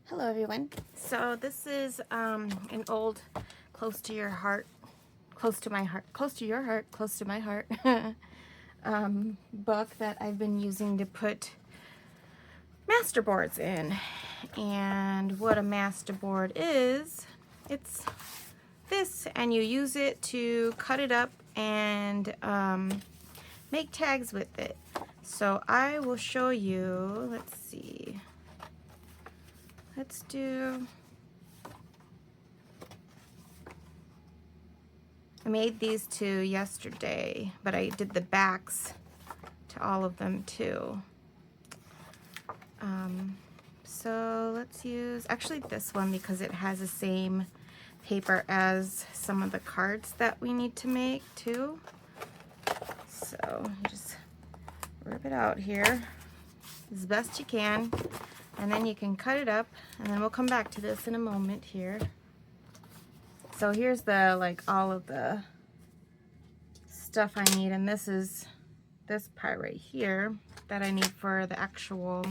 Hello everyone. So this is an old close to your heart, close to my heart, close to your heart, close to my heart book that I've been using to put masterboards in. And what a masterboard is, it's this, and you use it to cut it up and make tags with it. So I will show you, let's see. Let's do, I made these two yesterday, but I did the backs to all of them too. So let's use, actually this one because it has the same paper as some of the cards that we need to make too. So just rip it out here as best you can, and then you can cut it up, and then we'll come back to this in a moment here. So here's the, like, all of the stuff I need, and this is this part right here that I need for the actual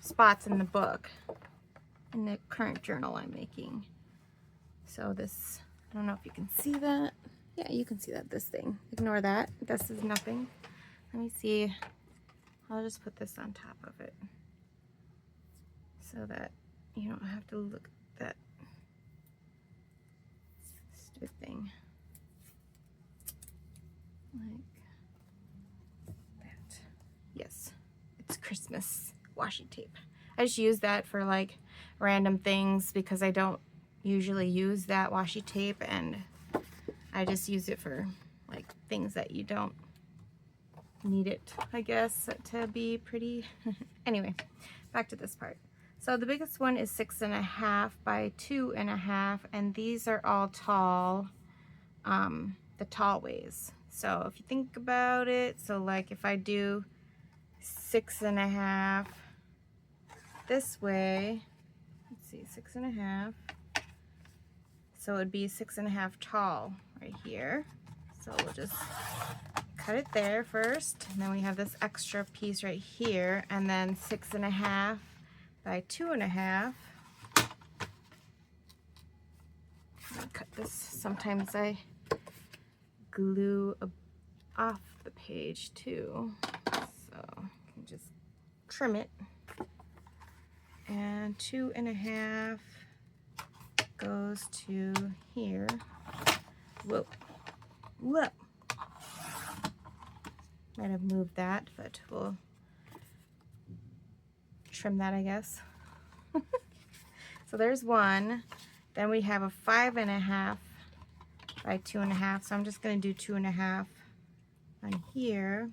spots in the book, in the current journal I'm making. So this, I don't know if you can see that. Yeah, you can see that, this thing. Ignore that. This is nothing. Let me see. I'll just put this on top of it so that you don't have to look at that stupid thing. Like that. Yes, it's Christmas washi tape. I just use that for like random things because I don't usually use that washi tape, and I just use it for like things that you don't need it, I guess, to be pretty. Anyway, back to this part. So the biggest one is 6.5 by 2.5, and these are all tall, the tall ways. So if you think about it, so like if I do 6.5 this way, let's see, 6.5, so it would be 6.5 tall right here. So we'll just cut it there first, and then we have this extra piece right here, and then 6.5 by 2.5. Cut this. Sometimes I glue off the page too, so you can just trim it. And 2.5 goes to here. Whoa, whoa. Might have moved that, but we'll trim that, I guess. So there's one. Then we have a 5.5 by 2.5. So I'm just going to do 2.5 on here.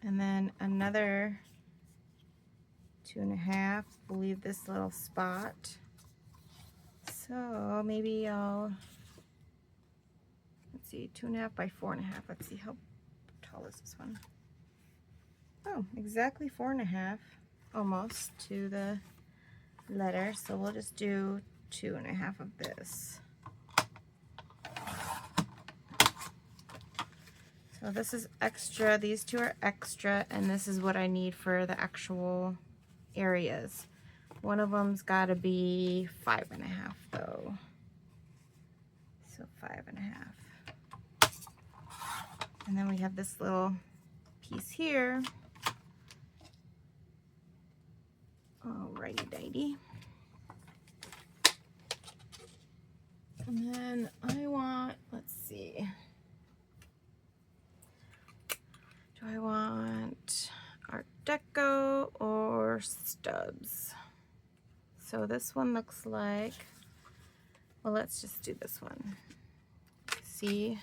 And then another 2.5. We'll leave this little spot. So maybe I'll, let's see, 2.5 by 4.5. Let's see, how tall is this one? Oh, exactly 4.5, almost to the letter. So we'll just do 2.5 of this. So this is extra, these two are extra, and this is what I need for the actual areas. One of them's got to be 5.5 though. So 5.5. And then we have this little piece here. Alrighty dighty. And then I want, let's see. Do I want Art Deco or stubs? So this one looks like, well, let's just do this one. See,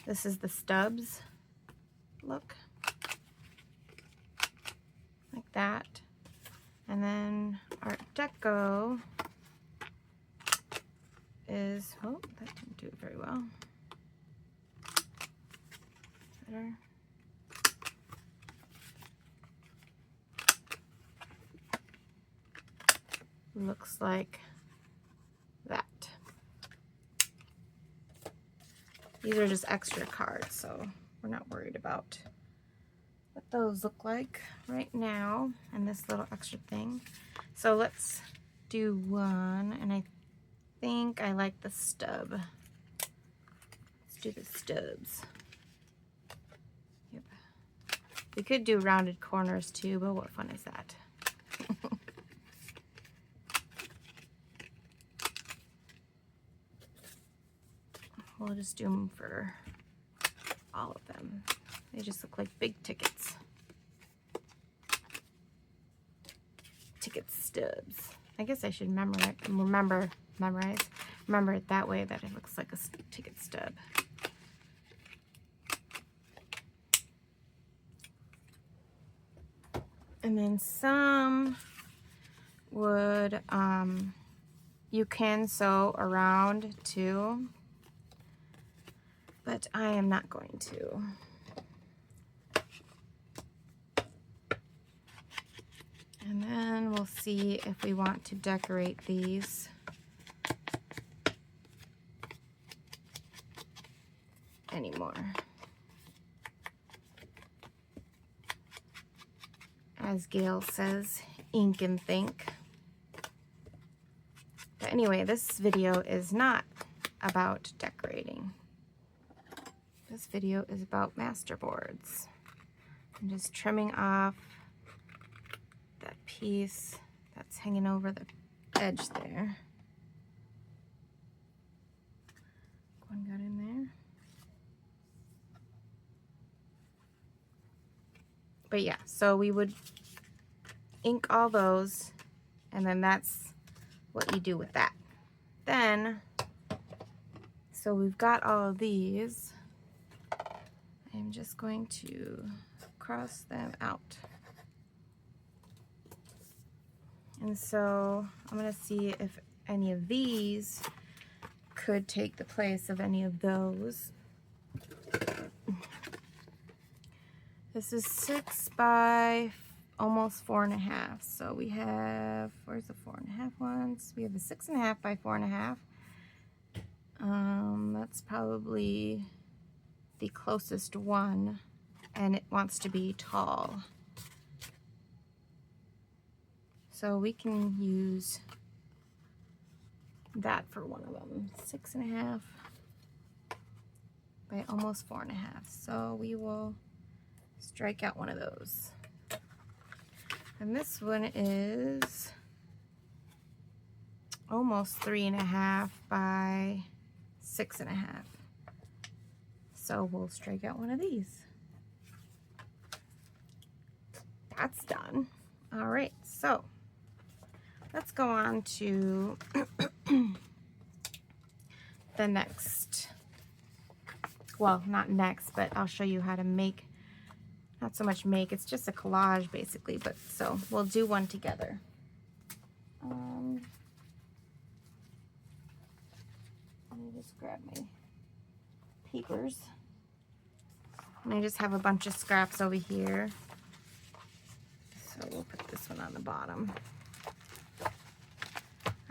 this is the stubs look, like that. And then Art Deco is, oh, that didn't do it very well. Better. Looks like that. These are just extra cards, so we're not worried about what those look like right now, and this little extra thing. So let's do one, and I think I like the stub. Let's do the stubs. Yep. We could do rounded corners too, but what fun is that? We'll just do them for all of them. They just look like big tickets. Ticket stubs. I guess I should remember it that way, that it looks like a ticket stub. And then some would, you can sew around too, but I am not going to. And then we'll see if we want to decorate these. Anymore. As Gail says, ink and think. But anyway, this video is not about decorating. This video is about Masterboards. I'm just trimming off that piece that's hanging over the edge there. One got in there. But yeah, so we would ink all those, and then that's what you do with that. Then, so we've got all of these. I'm just going to cross them out. And so I'm going to see if any of these could take the place of any of those. This is 6 by almost 4.5. So we have, where's the 4.5 ones? We have the 6.5 by 4.5. That's probably the closest one, and it wants to be tall. So we can use that for one of them. 6.5 by almost 4.5. So we will strike out one of those. And this one is almost 3.5 by 6.5. So we'll strike out one of these. That's done. All right, so let's go on to the next, well, not next, but I'll show you how to make, not so much make, it's just a collage basically, but so we'll do one together. Let me just grab my papers. And I just have a bunch of scraps over here. So we'll put this one on the bottom.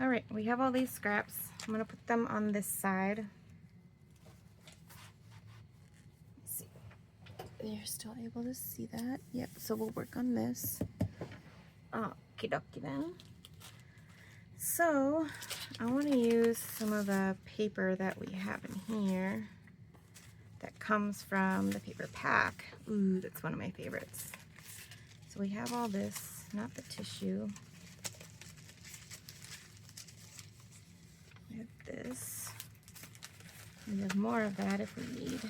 All right, we have all these scraps. I'm gonna put them on this side. Let's see. You're still able to see that? Yep, so we'll work on this. Okie dokie then. So I want to use some of the paper that we have in here that comes from the paper pack. Ooh, that's one of my favorites. So we have all this, not the tissue. We have this. We have more of that if we need.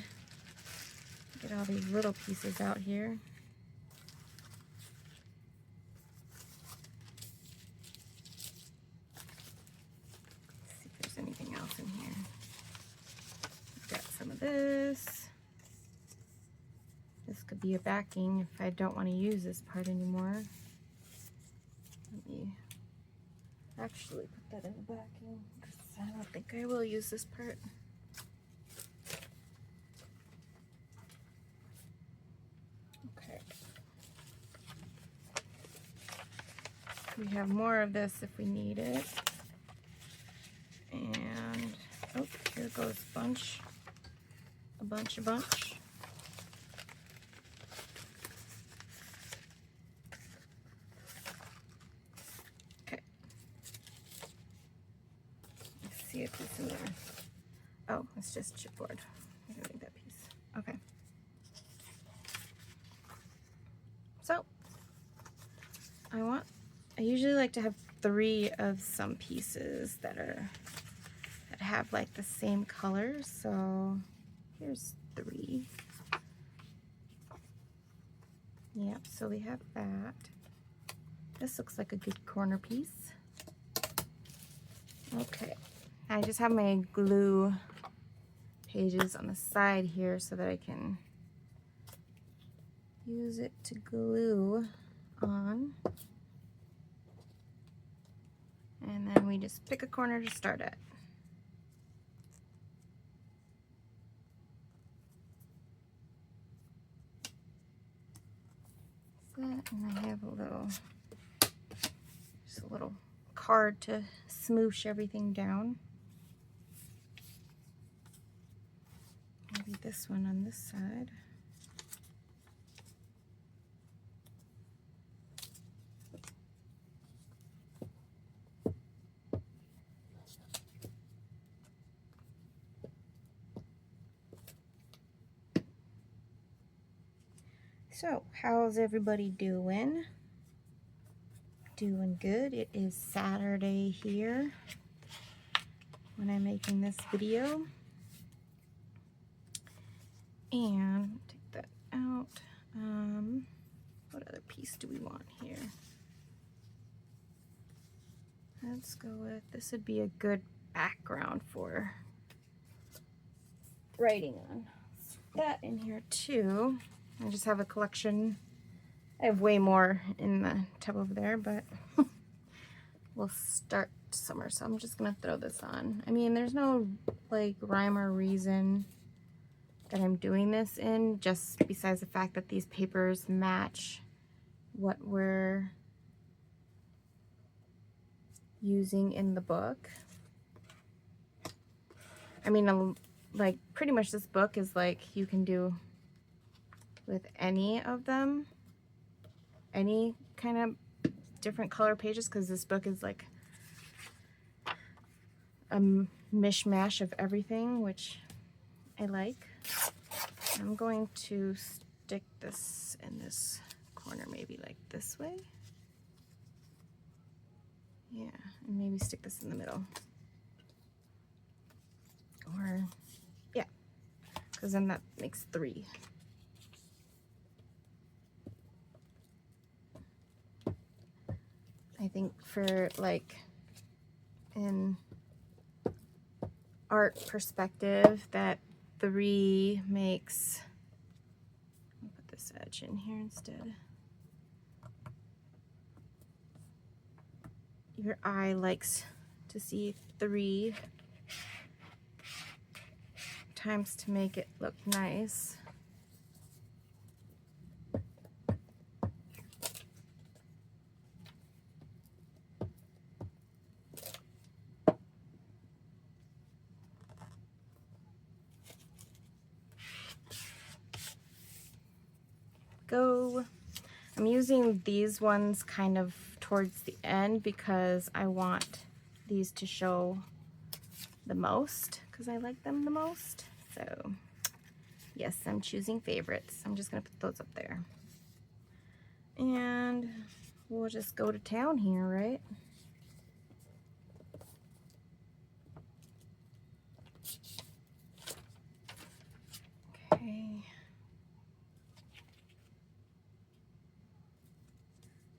Get all these little pieces out here. Let's see if there's anything else in here. We've got some of this. This could be a backing if I don't want to use this part anymore. Let me actually put that in the backing, because I don't think I will use this part. Okay. We have more of this if we need it. And, oh, here goes a bunch. a bunch. Okay. Let's see if it's in there. Oh, it's just chipboard. I don't need that piece. Okay. So, I usually like to have 3 of some pieces that have like the same color. So here's 3. Yep, so we have that. This looks like a good corner piece. Okay, I just have my glue pages on the side here so that I can use it to glue on. And then we just pick a corner to start at. And I have just a little card to smoosh everything down. Maybe this one on this side. So, how's everybody doing? Doing good. It is Saturday here when I'm making this video. And take that out. What other piece do we want here? Let's go with, this would be a good background for writing on. That in here too. I just have a collection. I have way more in the tub over there, but we'll start somewhere. So I'm just gonna throw this on. I mean, there's no like rhyme or reason that I'm doing this in, just besides the fact that these papers match what we're using in the book. I mean, like pretty much this book is like you can do with any of them, any kind of different color pages, because this book is like a mishmash of everything, which I like. I'm going to stick this in this corner, maybe like this way. Yeah, and maybe stick this in the middle. Or, yeah, because then that makes 3. I think for like an art perspective, that 3 makes, I'll put this edge in here instead. Your eye likes to see 3 times to make it look nice. Go. I'm using these ones kind of towards the end because I want these to show the most, because I like them the most. So yes, I'm choosing favorites. I'm just gonna put those up there. And we'll just go to town here, right? Okay.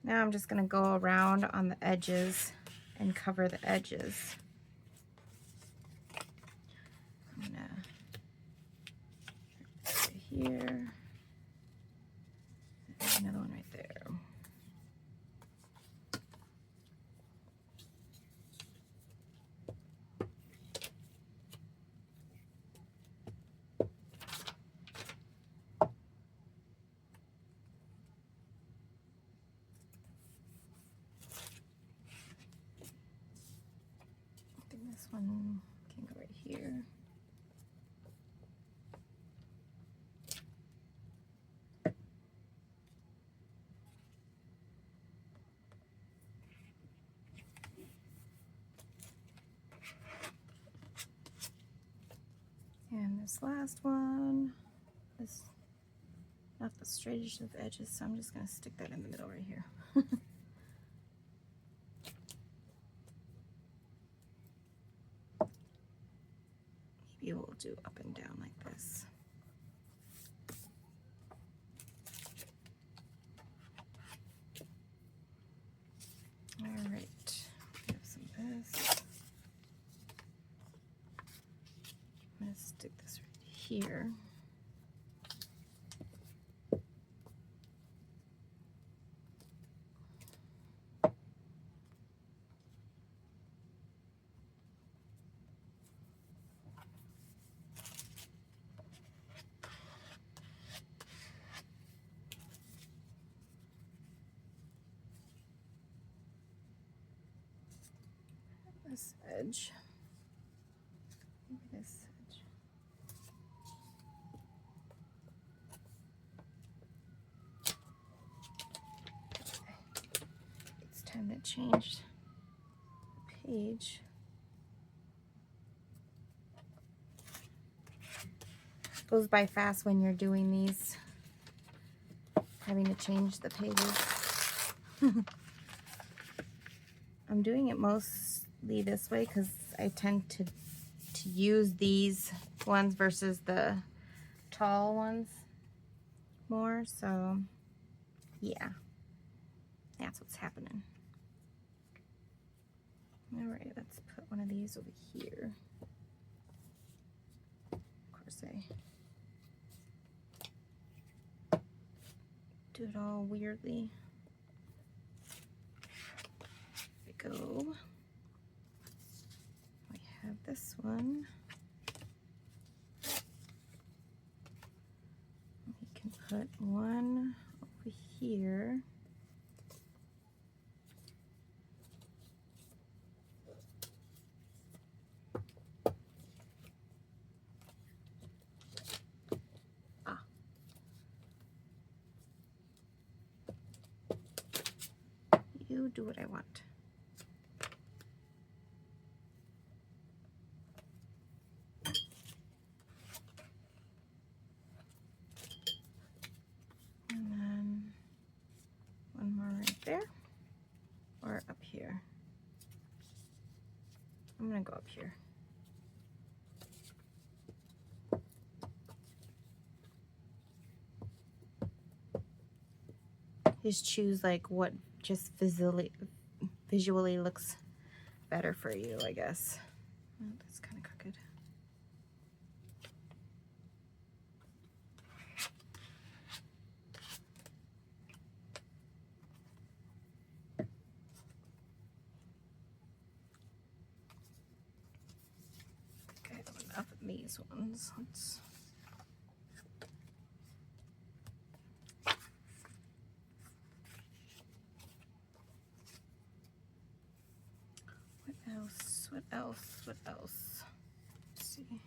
Now I'm just gonna go around on the edges and cover the edges. I'm gonna put it here. And another one right there. I think this one can go right here. This last one is not the straightest of edges, so I'm just going to stick that in the middle right here. Maybe we'll do up and down like this. All right, we have some of this. I'm going to stick this right here. This edge. Maybe this edge. Okay. It's time to change the page. It goes by fast when you're doing these, having to change the pages. I'm doing it mostly this way because I tend to use these ones versus the tall ones more, so yeah, that's what's happening. All right, let's put one of these over here. Of course, I do it all weirdly. There we go. We have this one. We can put one over here. You do what I want. And then one more right there, or up here. I'm gonna go up here. Just choose like what just visually looks better for you, I guess. Oh, that's kind of crooked. Okay, enough of these ones. Let's what else? Let's see.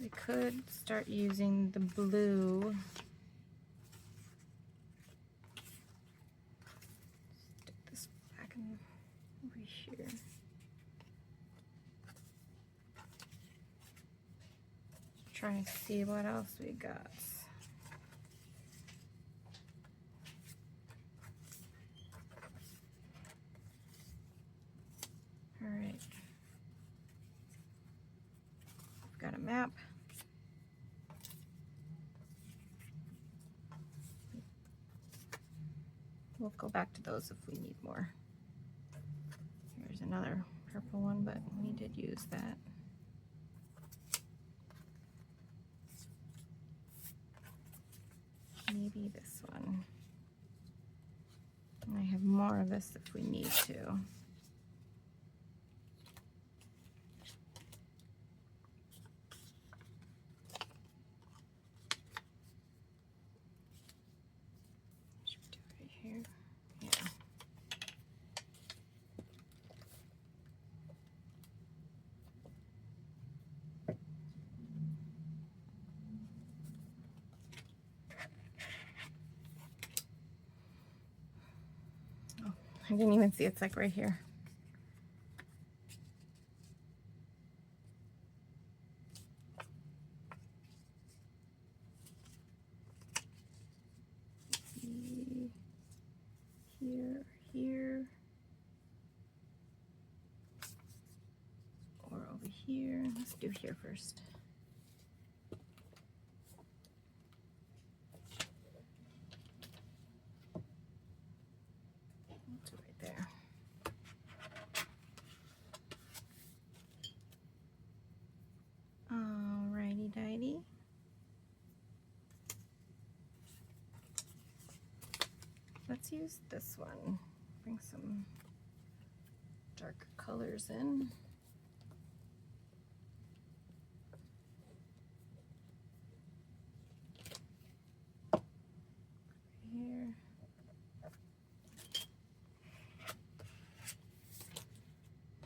We could start using the blue. Stick this back in over here. Try to see what else we got. All right. I've got a map. We'll go back to those if we need more. Here's another purple one, but we did use that. Maybe this one. And I have more of this if we need to. Here. Yeah. Oh, I didn't even see it's like right here. here. Let's do here first. Let's do right there. Alrighty dighty. Let's use this one. Bring some darker colors in. Here.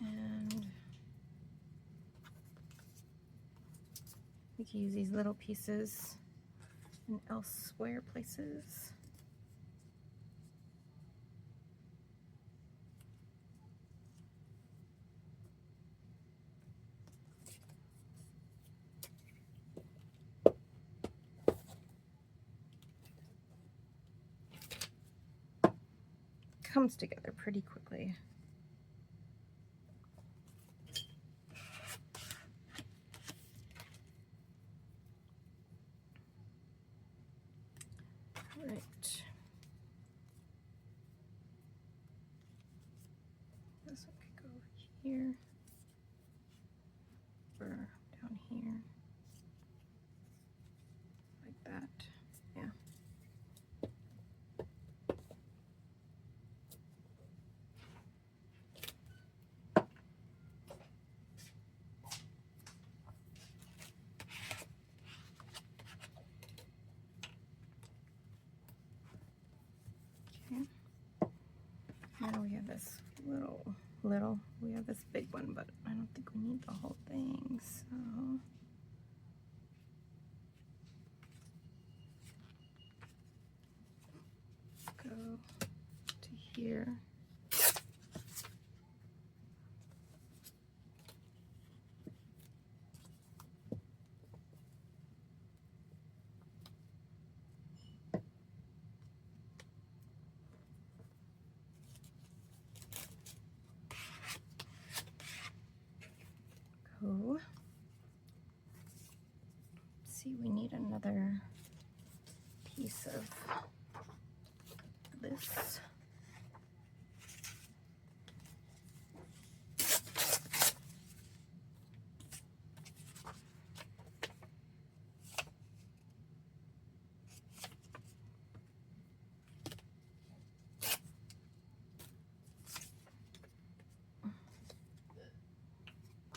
And we can use these little pieces in elsewhere places. Comes together pretty quickly. Right. This one could go here or down here, like that. Yeah. Okay. Now we have this little, we have this big one, but I don't think we need the whole thing, so. Go to here. Go. See, we need another piece of this.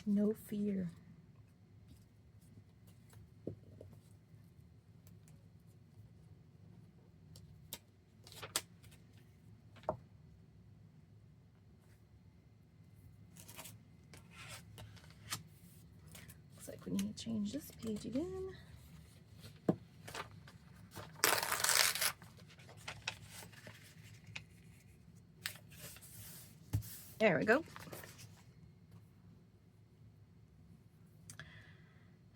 No fear. Looks like we need to change this page again. There we go.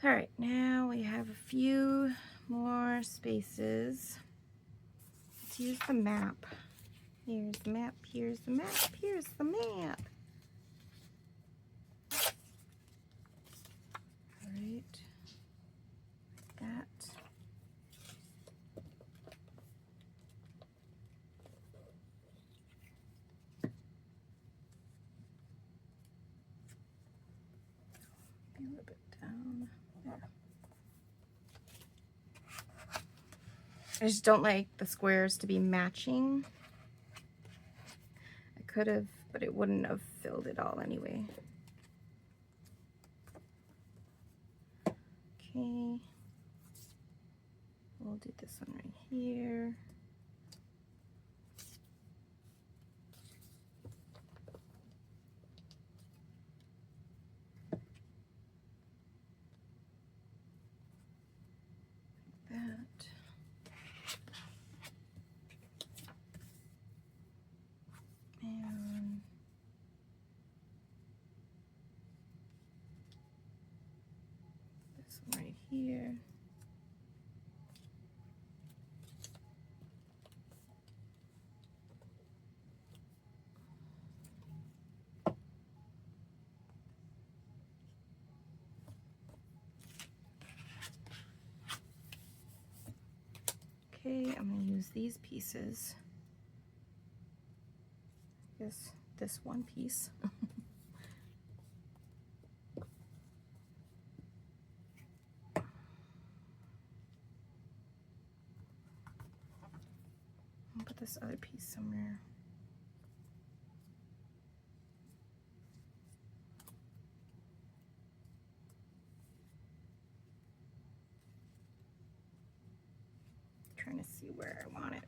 All right, now we have a few more spaces. Let's use the map. Here's the map, here's the map, here's the map. All right, like that. Be a little bit down there. I just don't like the squares to be matching. I could have, but it wouldn't have filled it all anyway. Okay. We'll do this one right here. Like that. And this one right here. Okay, I'm going to use these pieces. This one piece. I'll put this other piece somewhere. Trying to see where I want it.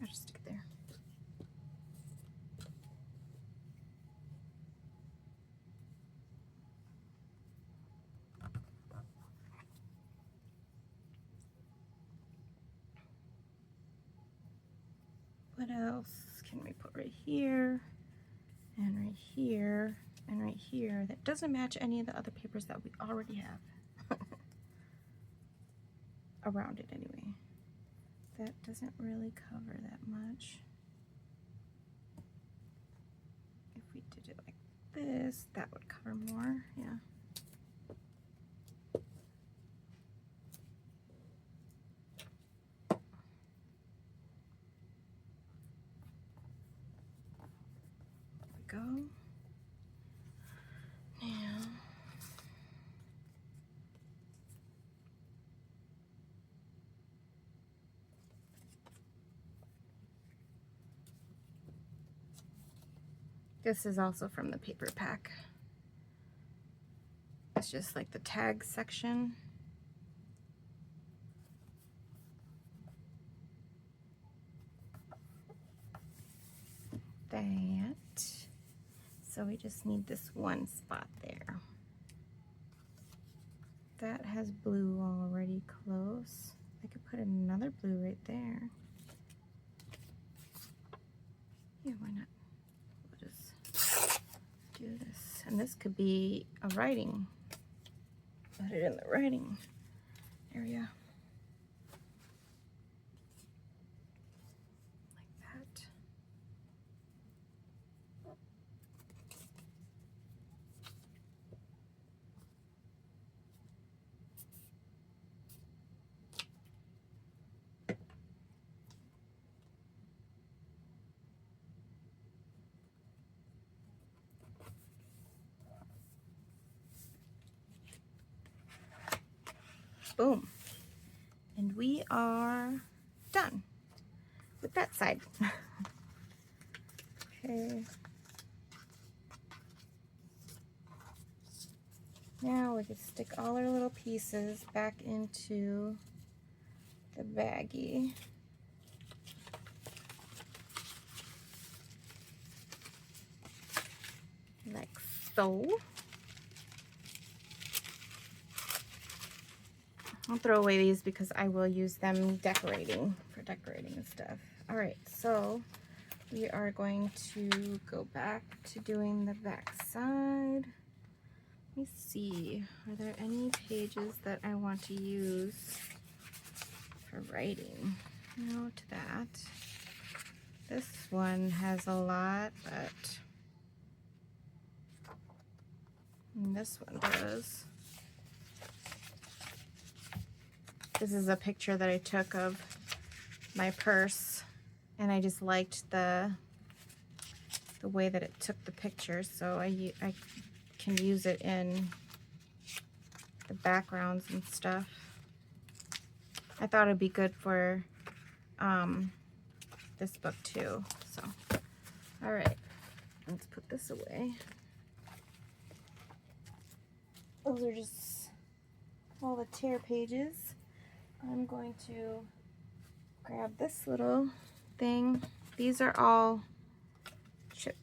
I'll just stick it there. What else can we put right here, and right here, and right here that doesn't match any of the other papers that we already have? Around it anyway. That doesn't really cover that much. If we did it like this, that would cover more, yeah. Go. Now, this is also from the paper pack. It's just like the tag section. That. So we just need this one spot there. That has blue already close. I could put another blue right there. Yeah, why not? We'll just do this. And this could be a writing. Put it in the writing area. Like that. Boom. And we are done with that side. Okay. Now we can stick all our little pieces back into the baggie. Like so. I'll throw away these because I will use them decorating, for decorating and stuff. All right, so we are going to go back to doing the back side. Let me see, are there any pages that I want to use for writing? No to that. This one has a lot, but this one does. This is a picture that I took of my purse, and I just liked the way that it took the picture, so I can use it in the backgrounds and stuff. I thought it'd be good for this book too. So, all right, let's put this away. Those are just all the tear pages. I'm going to grab this little thing. These are all chip,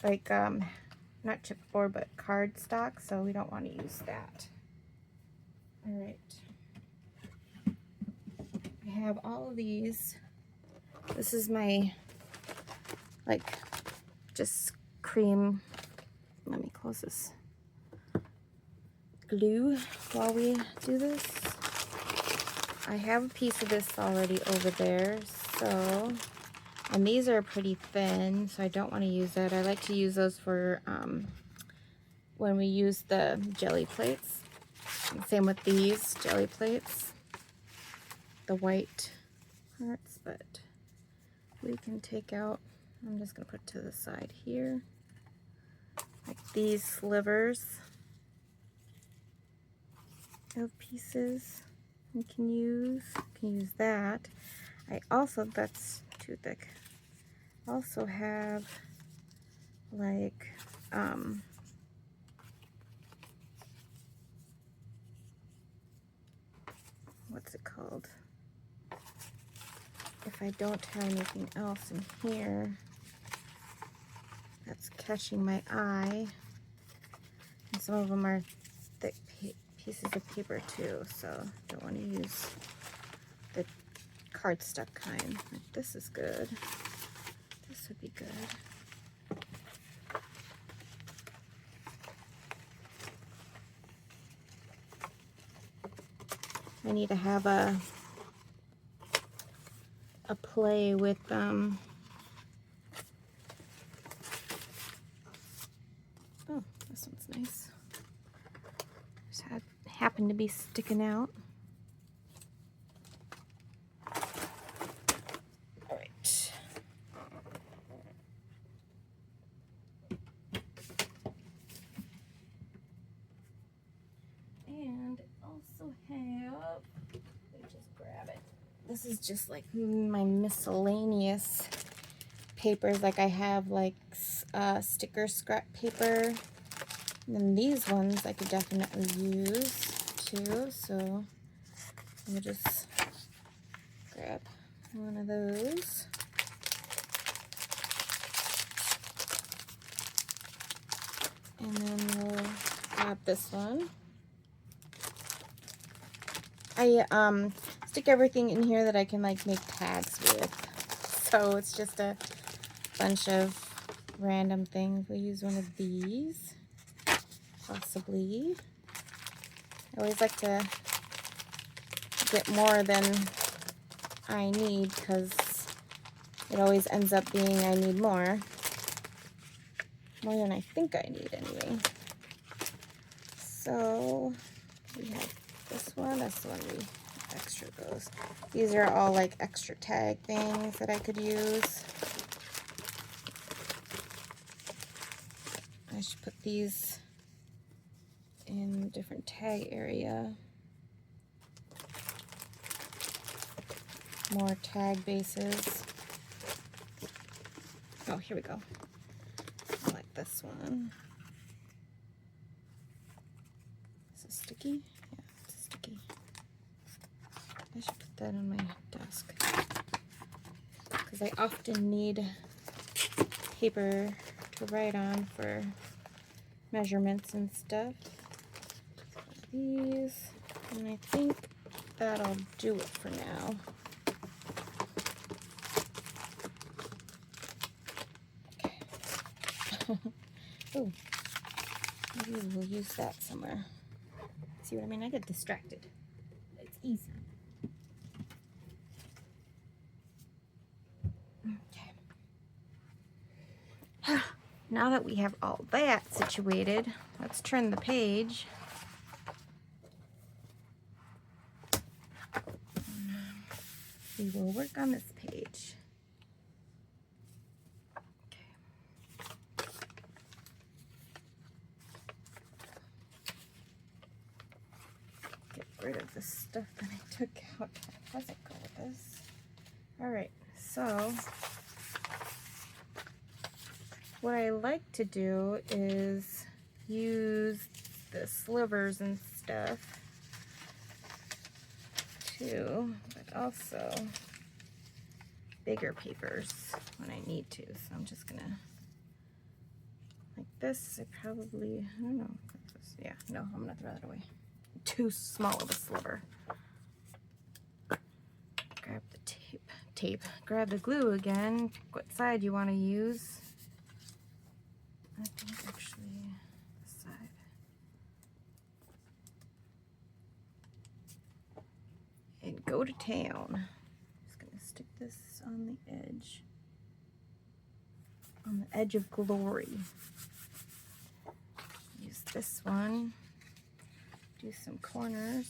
like not chipboard, but cardstock, so we don't want to use that. All right. I have all of these. This is my, like, just cream. Let me close this. Glue while we do this. I have a piece of this already over there, so And these are pretty thin, so I don't want to use that. I like to use those for when we use the jelly plates. Same with these jelly plates, the white parts, but we can take out, I'm just going to put to the side here, like these slivers of pieces we can use. That. I also, that's too thick. Also have like what's it called? If I don't have anything else in here that's catching my eye, and some of them are thick pieces of paper too, so don't want to use the cardstock kind. Like this is good. This would be good. I need to have a play with oh, this one's nice. Just happened to be sticking out. All right. And also have, let me just grab it. This is just like my miscellaneous papers. Like I have like sticker scrap paper. And then these ones I could definitely use too. So we'll just grab one of those. And then we'll grab this one. I stick everything in here that I can like make tags with. So it's just a bunch of random things. We'll use one of these, possibly. I always like to get more than I need because it always ends up being I need more. More than I think I need anyway. So we have this one. That's the one we extra those. These are all like extra tag things that I could use. I should put these in a different tag area. More tag bases. Oh, here we go. I like this one. Is it sticky? Yeah, it's sticky. I should put that on my desk because I often need paper to write on for measurements and stuff. These, and I think that'll do it for now. Okay. Oh, maybe we'll use that somewhere. See what I mean? I get distracted. It's easy. Okay. Now that we have all that situated, let's turn the page. We will work on this page. Okay. Get rid of the stuff that I took out. How does it go with this? Alright, so what I like to do is use the slivers and stuff too, but also bigger papers when I need to. So I'm just gonna, like this, I probably, I don't know, yeah, no, I'm gonna throw that away. Too small of a sliver. Grab the tape, grab the glue again, pick what side you want to use. I think actually this side. And go to town. Just gonna stick this on the edge. on the Edge of Glory. Use this one. Do some corners.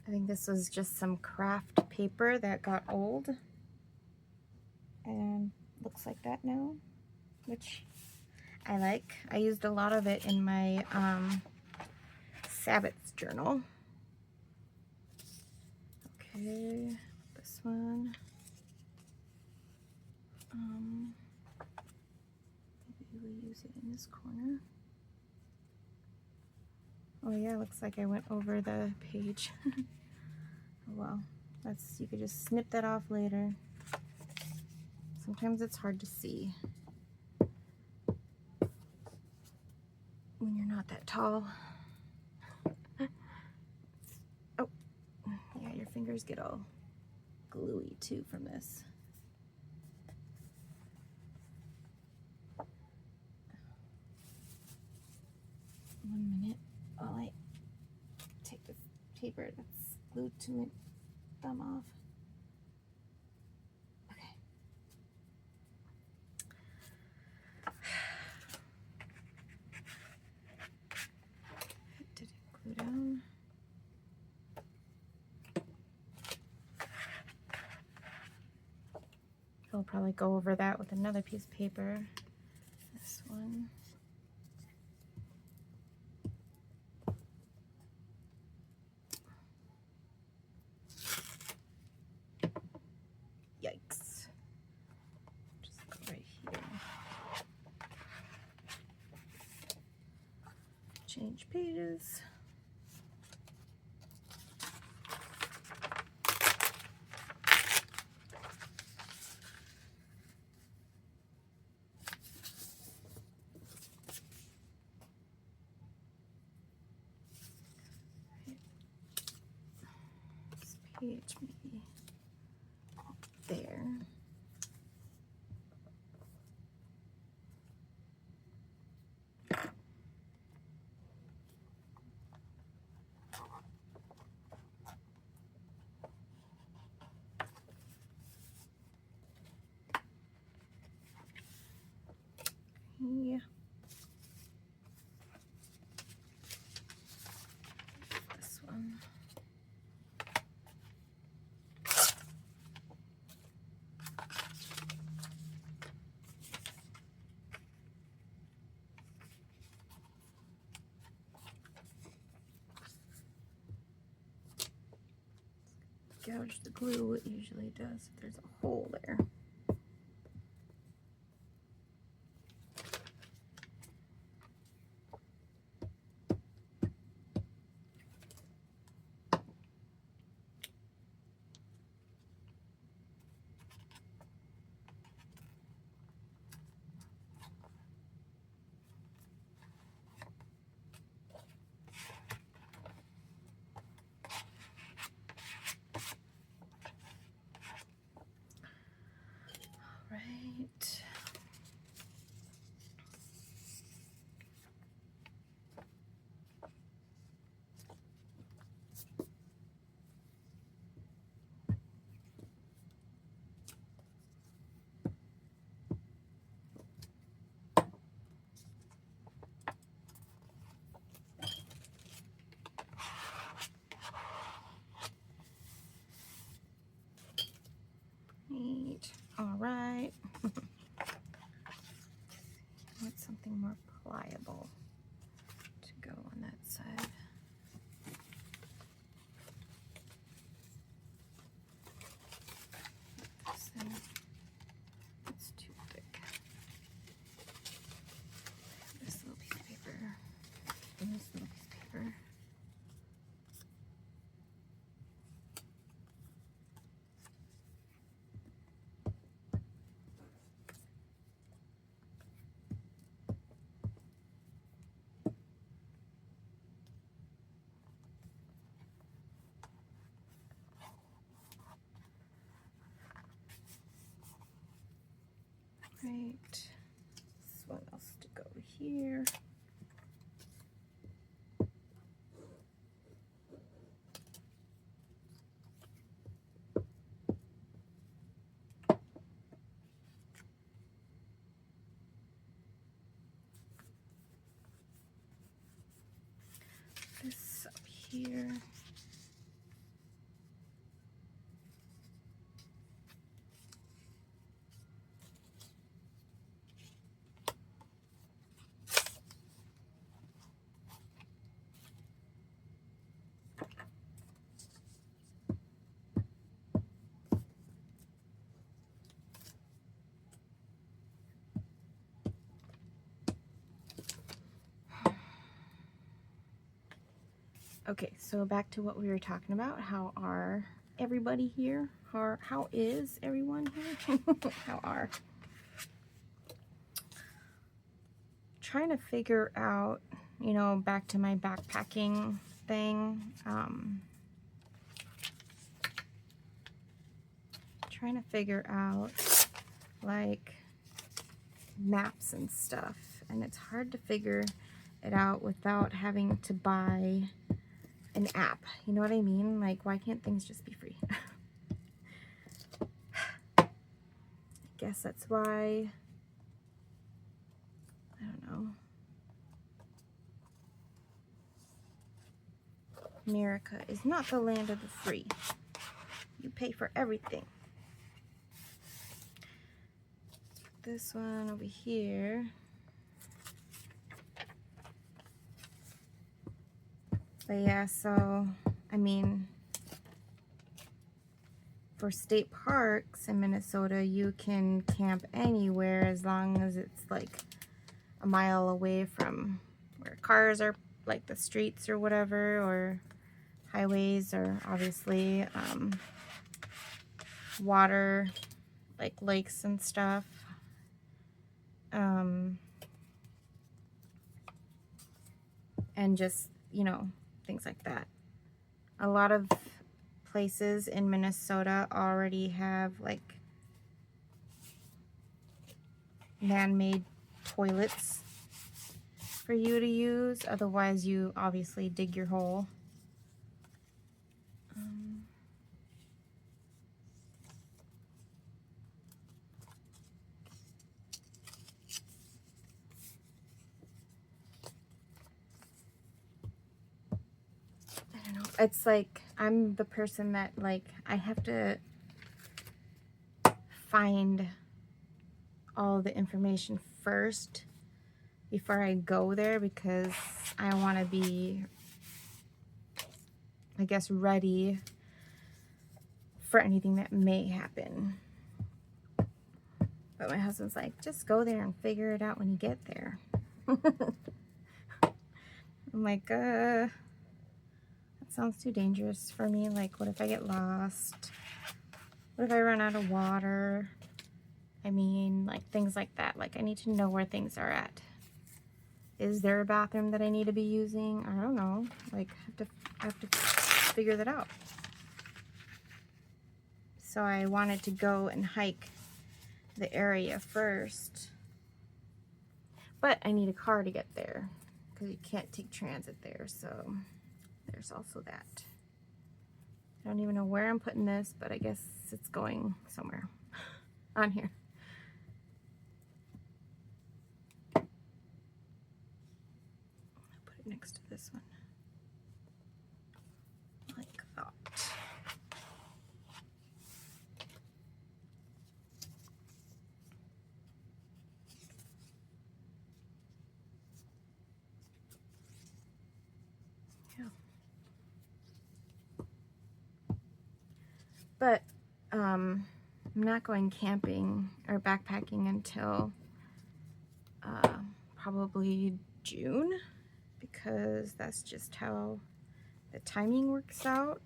I think this was just some craft paper that got old and looks like that now, which I like. I used a lot of it in my Sabbaths journal. Okay, this one. Maybe we'll use it in this corner. Oh yeah, looks like I went over the page. Oh well, you could just snip that off later. Sometimes it's hard to see when you're not that tall. Oh, yeah, your fingers get all gluey too from this. One minute while I take the paper that's glued to my thumb off. Okay. Did it glue down? I'll probably go over that with another piece of paper. This one. Yikes. Just go right here. Change pages. This page maybe there. Yeah. This one. Gouge the glue, it usually does if there's a hole there. Right. Neat. All right. I want something more pliable to go on that side. This thing, it's too thick. This little piece of paper and this little piece of paper. Right, this here. This up here. Okay, so back to what we were talking about. How are everybody here? How is everyone here? How are? Trying to figure out, you know, back to my backpacking thing. Trying to figure out like maps and stuff, and it's hard to figure it out without having to buy an app. You know what I mean? Like, why can't things just be free? I guess that's why, I don't know. America is not the land of the free. You pay for everything. This one over here. But yeah, so, I mean, for state parks in Minnesota, you can camp anywhere as long as it's like a mile away from where cars are, like the streets or whatever, or highways, or obviously water, like lakes and stuff. And just, you know, things like that. A lot of places in Minnesota already have like man-made toilets for you to use. Otherwise, you obviously dig your hole. I don't know. It's like I'm the person that like I have to find all the information first before I go there, because I want to be, I guess, ready for anything that may happen. But my husband's like, just go there and figure it out when you get there. I'm like, that sounds too dangerous for me. Like, what if I get lost? What if I run out of water? I mean, like, things like that. Like, I need to know where things are at. Is there a bathroom that I need to be using? I don't know. Like, I have to figure that out. So I wanted to go and hike the area first. But I need a car to get there, because you can't take transit there. So there's also that. I don't even know where I'm putting this, but I guess it's going somewhere on here. I'll put it next to this one. Like that. Yeah. But I'm not going camping or backpacking until probably June, because that's just how the timing works out.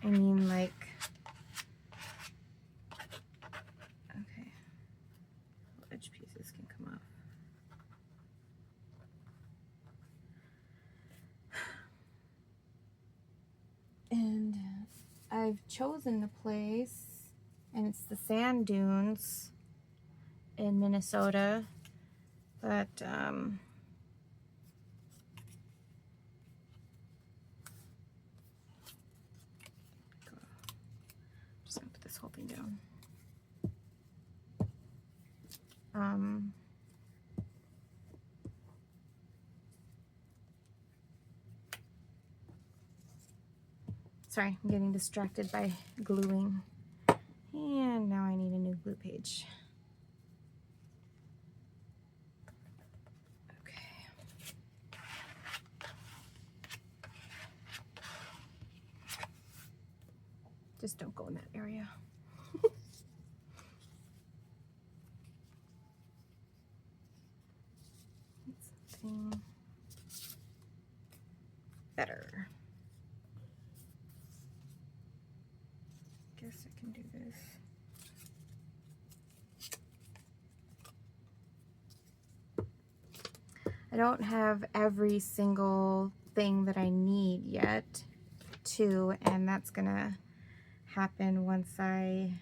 I mean, like, okay, edge pieces can come off. And I've chosen the place, and it's the sand dunes in Minnesota, but Sorry, I'm getting distracted by gluing. And now I need a new glue page. Okay. Just don't go in that area. Something better. Guess I can do this. I don't have every single thing that I need yet, too, and that's gonna happen once I'm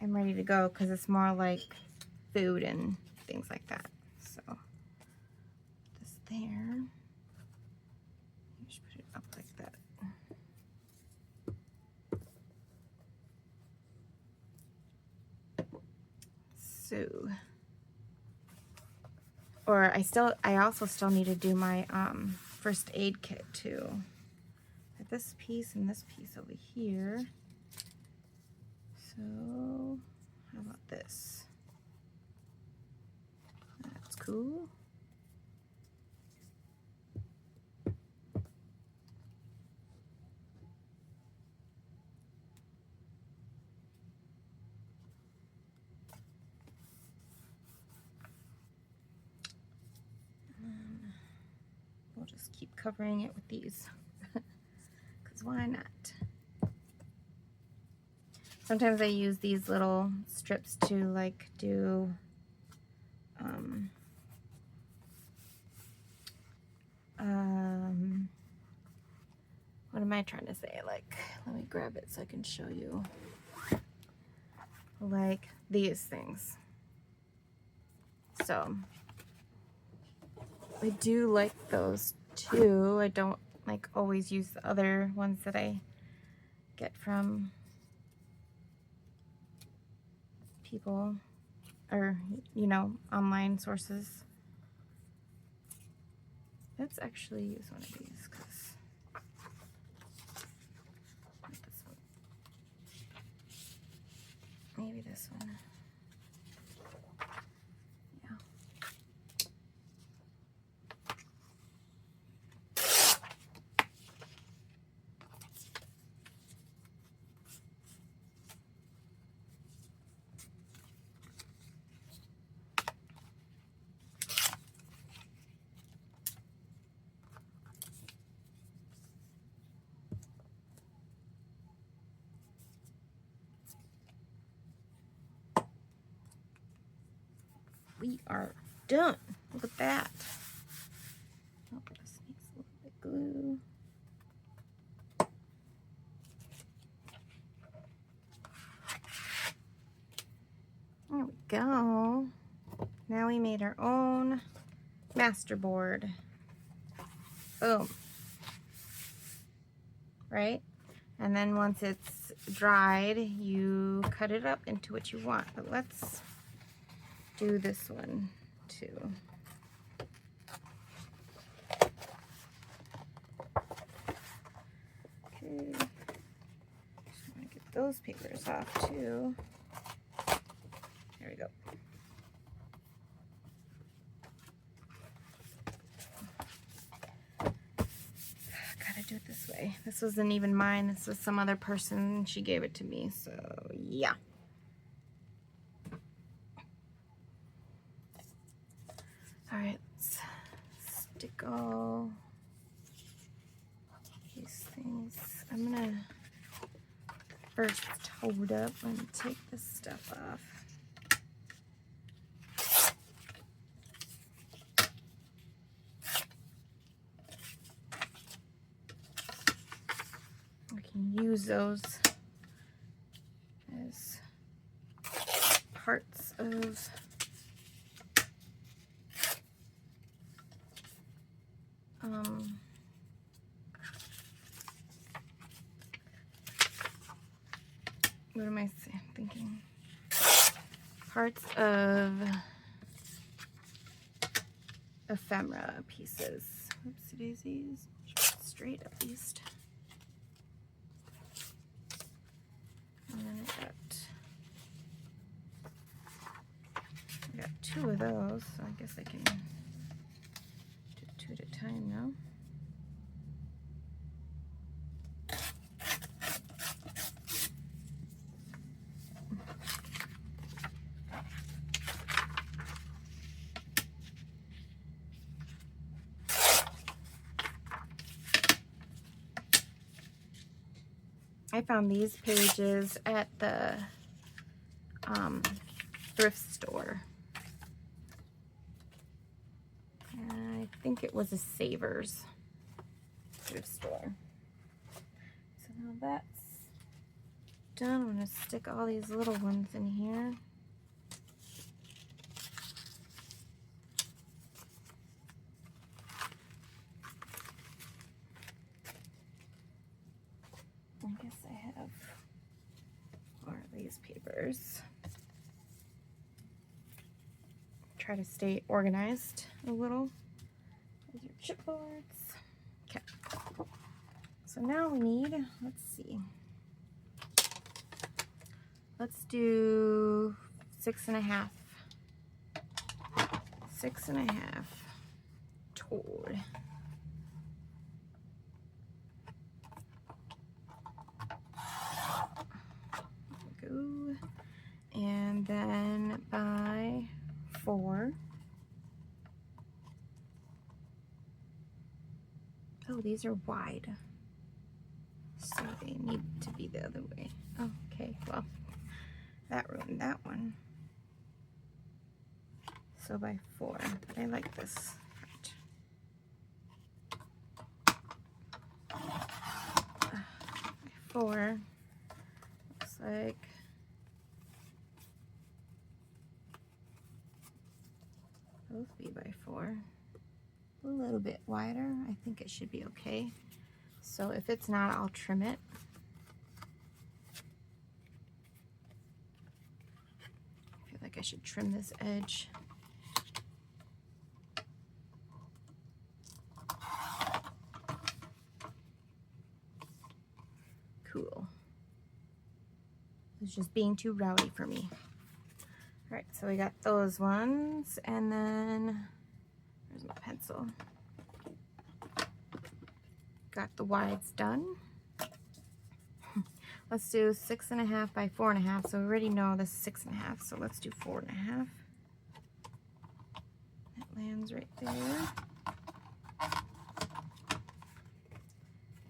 ready to go, because it's more like food and things like that. So this there, just put it up like that. So, or I also still need to do my first aid kit too. Got this piece and this piece over here. So how about this? That's cool. We'll just keep covering it with these, because why not? Sometimes I use these little strips to like do what am I trying to say? Like, let me grab it so I can show you. Like these things. So I do like those too. I don't like always use the other ones that I get from people, or you know, online sources. Let's actually use one of these, because this one. Maybe this one. Yeah. We are done. Look at that. Oh, this needs a little bit glue. There we go. Now we made our own masterboard. Boom. Right? And then once it's dried, you cut it up into what you want. But let's do this one too. Okay. Just want to get those papers off too. There we go. Gotta do it this way. This wasn't even mine. This was some other person. She gave it to me. So yeah. All right. Let's stick all these things. I'm gonna first hold up and take this stuff off. Use those as parts of what am I thinking? Parts of ephemera pieces. Oopsie daisies. Straight at least. And then I got 2 of those, so I guess I can do 2 at a time now. I found these pages at the thrift store. I think it was a Savers thrift store. So now that's done. I'm going to stick all these little ones in here. I guess I have more of these papers. Try to stay organized a little with your chipboards. Okay. So now we need, let's see. Let's do 6.5. 6.5 told. Go. And then by 4. Oh, these are wide, so they need to be the other way. Oh, okay, well, that ruined that one. So by 4, but I like this part. By 4, looks like both be by 4. A little bit wider. I think it should be okay. So if it's not, I'll trim it. I feel like I should trim this edge. Cool. It's just being too rowdy for me. All right, so we got those ones, and then where's my pencil? Got the wides done. Let's do 6.5 by 4.5. So we already know this is 6.5. So let's do 4.5. That lands right there.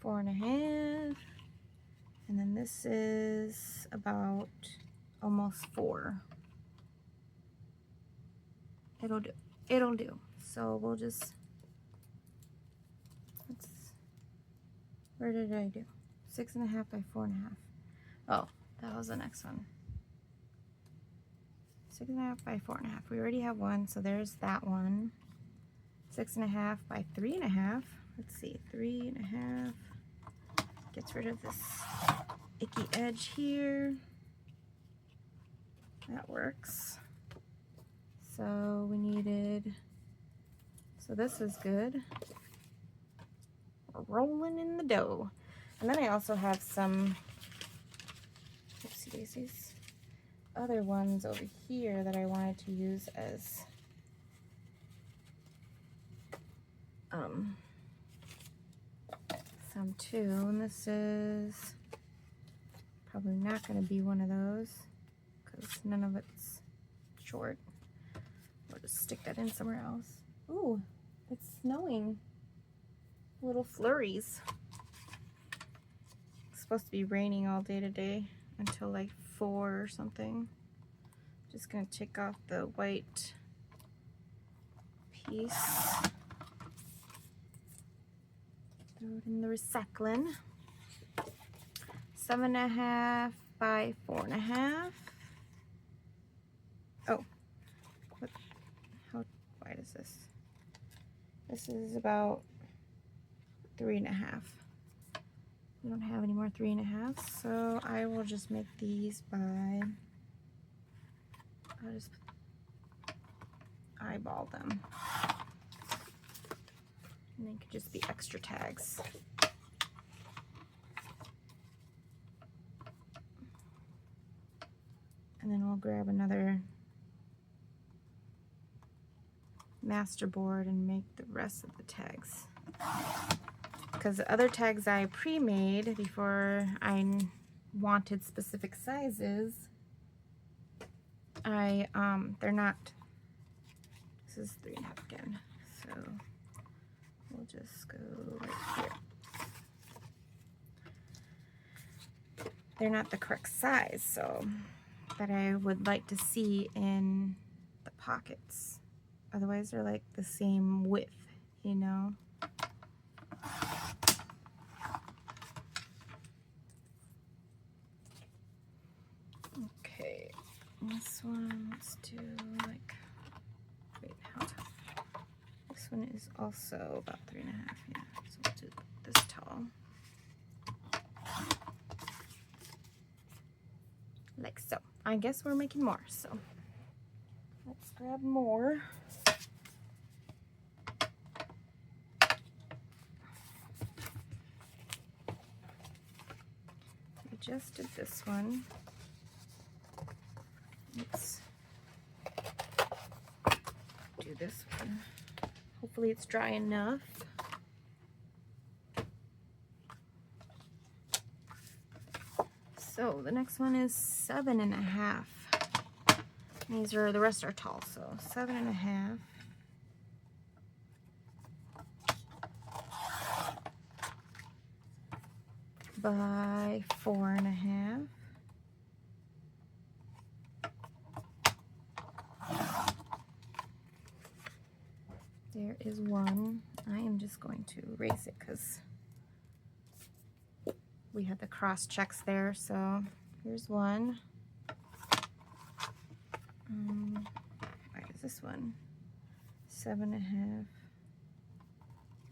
4.5. And then this is about almost 4. It'll do. It'll do. So we'll just, where did I do? 6.5 by 4.5. Oh, that was the next one. 6.5 by 4.5. We already have one, so there's that one. 6.5 by 3.5. Let's see, 3.5. Gets rid of this icky edge here. That works. So we needed, so this is good. We're rolling in the dough. And then I also have some, oopsie daisies, other ones over here that I wanted to use as some too. And this is probably not going to be one of those because none of it's short. We'll just stick that in somewhere else. Ooh, it's snowing. Little flurries. It's supposed to be raining all day today until like 4 or something. Just gonna take off the white piece. Throw it in the recycling. 7.5 by 4.5. Oh, what? How wide is this? This is about 3.5. We don't have any more 3.5, so I will just make these by, I'll just eyeball them. And they could just be extra tags. And then we'll grab another Masterboard and make the rest of the tags. Because the other tags I pre-made before I wanted specific sizes, they're not, this is 3.5 again, so we'll just go right here. They're not the correct size, so that I would like to see in the pockets. Otherwise they're like the same width, you know. Okay, this one, let's do like, wait, how tall? This one is also about 3.5, yeah, so we'll do this tall. Like so. I guess we're making more, so let's grab more. We just did this one. Let's do this one. Hopefully it's dry enough. So the next one is 7.5. These are, the rest are tall, so 7.5. By 4.5. There is one. I am just going to erase it because we had the cross checks there, so here's one. Why is this one? 7.5.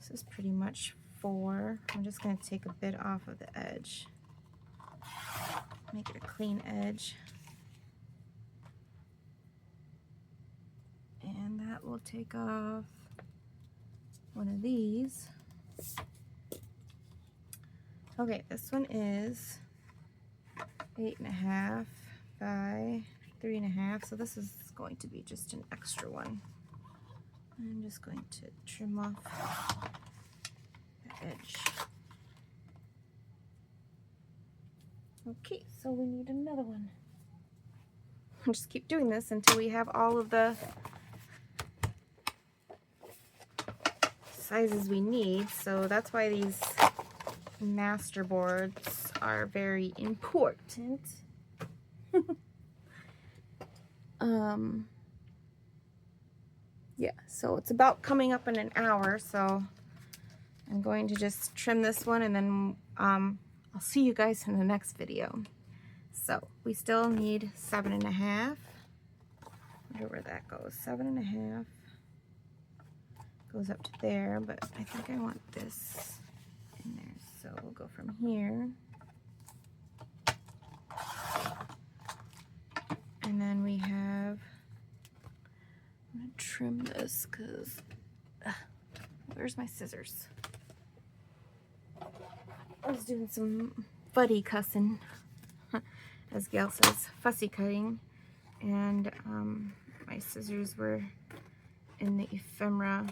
This is pretty much 4. I'm just going to take a bit off of the edge. Make it a clean edge. And that will take off one of these. Okay, this one is 8.5 by 3.5, so this is going to be just an extra one. I'm just going to trim off the edge. Okay, so we need another one. I'll just keep doing this until we have all of the sizes we need, so that's why these Masterboards are very important. Yeah, so it's about coming up in an hour, so I'm going to just trim this one, and then I'll see you guys in the next video. So we still need 7.5. I wonder where that goes. 7.5 goes up to there, but I think I want this in there. So we'll go from here. And then we have, I'm gonna trim this because, where's my scissors? I was doing some fuddy cussing, as Gail says, fussy cutting, and my scissors were in the ephemera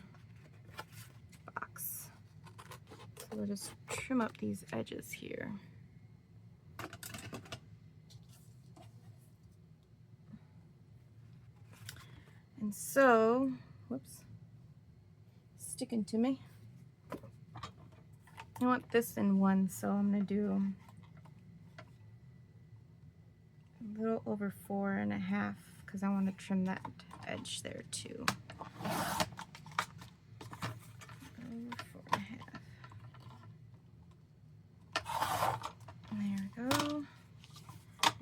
box. So we'll just trim up these edges here. And so, whoops, sticking to me. I want this in one, so I'm gonna do a little over 4.5 because I want to trim that edge there too. Over 4.5. There we go.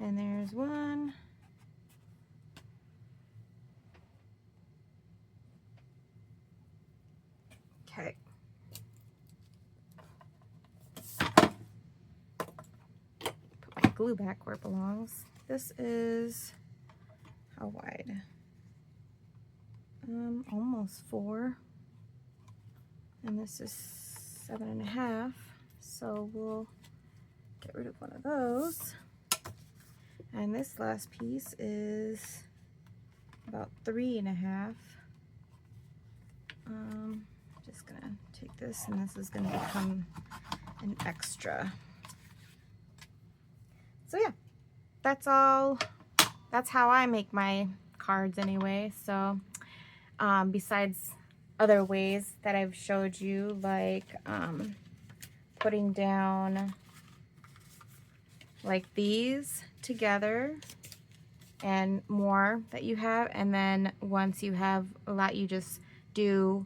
And there's one. Okay. glue back where it belongs. This is, how wide? Almost 4. And this is 7.5. So we'll get rid of one of those. And this last piece is about 3.5. Just gonna take this, and this is gonna become an extra. So yeah, that's all. That's how I make my cards anyway. So besides other ways that I've showed you, like putting down like these together and more that you have, and then once you have a lot, you just do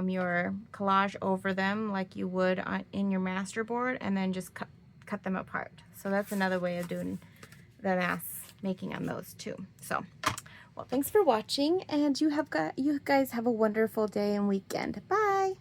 your collage over them like you would in your Masterboard, and then just cut them apart. So that's another way of doing the mass making on those too. So, well, thanks for watching, and you guys have a wonderful day and weekend. Bye.